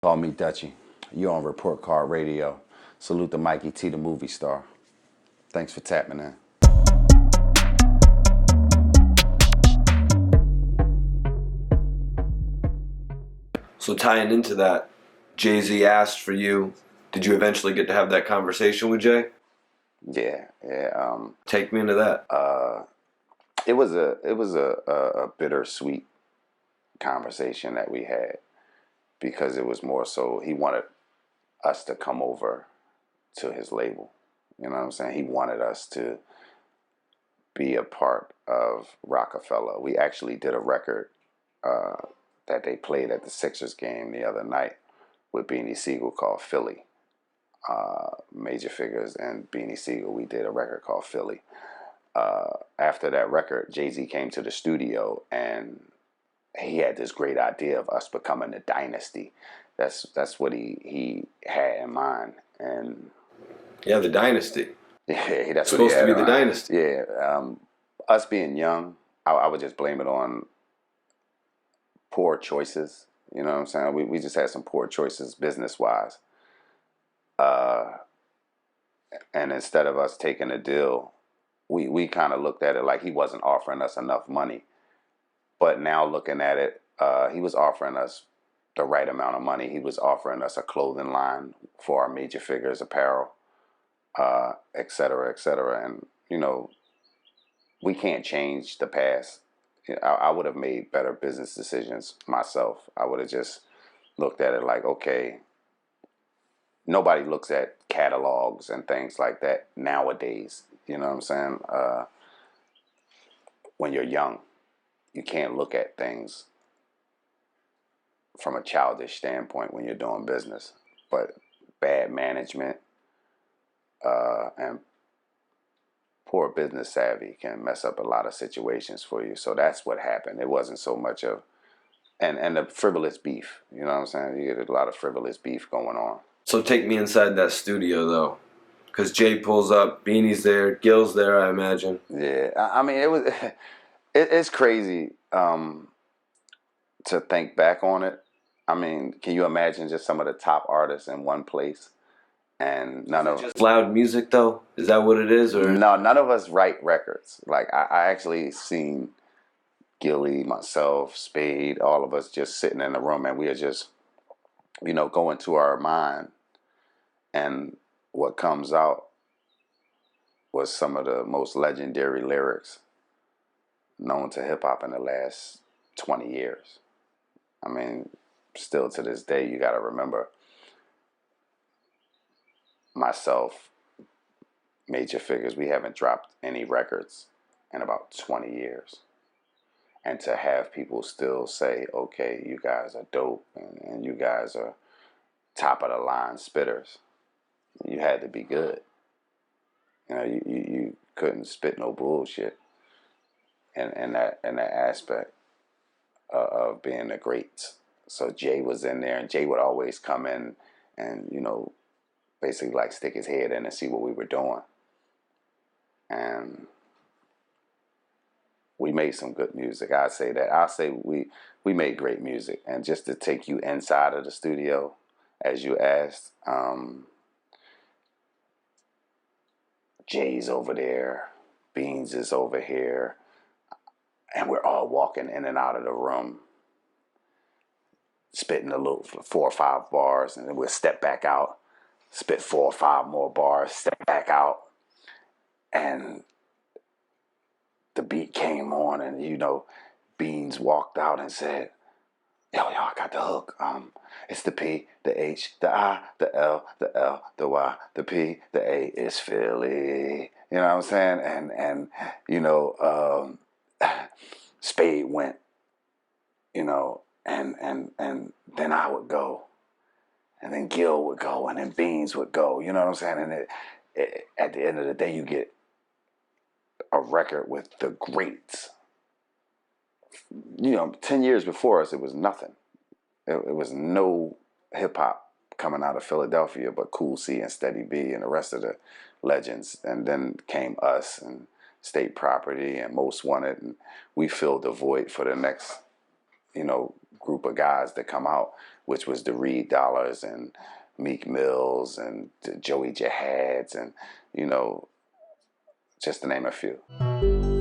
Call me Dutchie. You're on Report Card Radio. Salute to Mikey T, the movie star. Thanks for tapping in. So tying into that, Jay-Z asked for you. Did you eventually get to have that conversation with Jay? Yeah. Take me into that. It was a bittersweet conversation that we had because it was more so he wanted us to come over to his label. You know what I'm saying? He wanted us to be a part of Roc-A-Fella. We actually did a record that they played at the Sixers game the other night with Beanie Siegel called Philly. Major Figgas and Beanie Siegel, we did a record called Philly. After that record, Jay-Z came to the studio and he had this great idea of us becoming a dynasty. That's what he had in mind. And yeah, the dynasty. Yeah, that's supposed to be the dynasty. Yeah, us being young, I would just blame it on poor choices. You know what I'm saying? We just had some poor choices business-wise. And instead of us taking a deal, we kind of looked at it like he wasn't offering us enough money. But now looking at it, he was offering us the right amount of money. He was offering us a clothing line for our Major Figures apparel, et cetera, et cetera. And, you know, we can't change the past. I would have made better business decisions myself. I would have just looked at it like, okay, nobody looks at catalogs and things like that nowadays. You know what I'm saying? When you're young, you can't look at things from a childish standpoint when you're doing business. But bad management and poor business savvy can mess up a lot of situations for you. So that's what happened. It wasn't so much of, and the frivolous beef. You know what I'm saying? You get a lot of frivolous beef going on. So take me inside that studio, though. Because Jay pulls up, Beanie's there, Gil's there, I imagine. Yeah, I mean, it was, it's crazy to think back on it. I mean, can you imagine just some of the top artists in one place? And none of just loud music, though? Is that what it is? Or no, none of us write records. Like I actually seen Gillie, myself, Spade, all of us just sitting in the room, and we are just, you know, going to our mind, and what comes out was some of the most legendary lyrics known to hip hop in the last 20 years. I mean, still to this day, you got to remember myself, Major Figures, we haven't dropped any records in about 20 years. And to have people still say, okay, you guys are dope and you guys are top of the line spitters, you had to be good. You know, you couldn't spit no bullshit in that aspect of being the greats. So Jay was in there, and Jay would always come in and, you know, basically like stick his head in and see what we were doing. And we made some good music. I'll say that. I'll say we made great music. And just to take you inside of the studio, as you asked, Jay's over there, Beans is over here, and we're all walking in and out of the room, spitting a little 4 or 5 bars, and then we'll step back out, spit 4 or 5 more bars, step back out, and the beat came on, and, you know, Beans walked out and said, yo, I got the hook. It's the P, the H, the I, the L, the Y, the P, the A. It's Philly. You know what I'm saying? And you know, Spade went. You know, and then I would go, and then Gil would go, and then Beans would go. You know what I'm saying? And at the end of the day, you get a record with the greats. You know, 10 years before us, it was nothing. It was no hip hop coming out of Philadelphia but Cool C and Steady B and the rest of the legends. And then came us and State Property and Most Wanted, and we filled the void for the next, you know, group of guys that come out. which was the Reed Dollars and Meek Mills and the Joey Jihads and, you know, just to name a few.